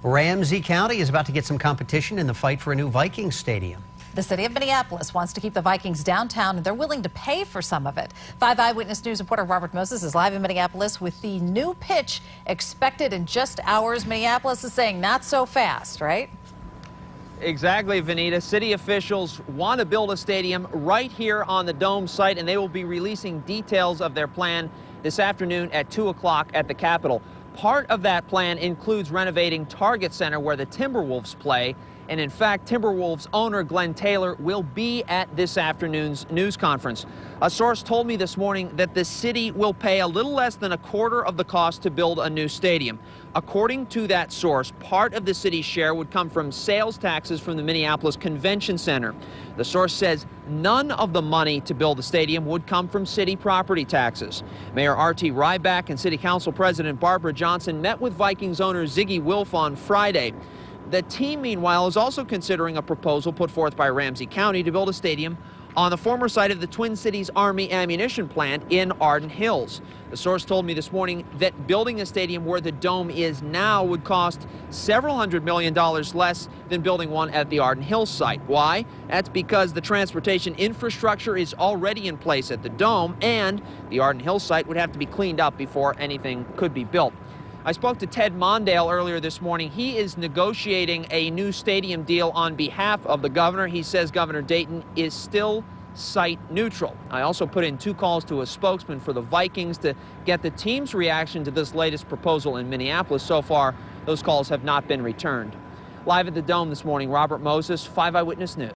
Ramsey County is about to get some competition in the fight for a new Vikings stadium. The city of Minneapolis wants to keep the Vikings downtown, and they're willing to pay for some of it. 5 Eyewitness News reporter Robert Moses is live in Minneapolis with the new pitch expected in just hours. Minneapolis is saying not so fast, right? Exactly, Vanita. City officials want to build a stadium right here on the Dome site, and they will be releasing details of their plan this afternoon at 2 o'clock at the Capitol. Part of that plan includes renovating Target Center, where the Timberwolves play. And in fact, Timberwolves owner Glenn Taylor will be at this afternoon's news conference. A source told me this morning that the city will pay a little less than a quarter of the cost to build a new stadium. According to that source, part of the city's share would come from sales taxes from the Minneapolis Convention Center. The source says none of the money to build the stadium would come from city property taxes. Mayor R.T. Ryback and City Council President Barbara Johnson met with Vikings owner Ziggy Wilf on Friday. The team, meanwhile, is also considering a proposal put forth by Ramsey County to build a stadium on the former site of the Twin Cities Army ammunition plant in Arden Hills. The source told me this morning that building a stadium where the Dome is now would cost several $100 million less than building one at the Arden Hills site. Why? That's because the transportation infrastructure is already in place at the Dome, and the Arden Hills site would have to be cleaned up before anything could be built. I spoke to Ted Mondale earlier this morning. He is negotiating a new stadium deal on behalf of the governor. He says Governor Dayton is still site neutral. I also put in 2 calls to a spokesman for the Vikings to get the team's reaction to this latest proposal in Minneapolis. So far, those calls have not been returned. Live at the Dome this morning, Robert Moses, 5 Eyewitness News.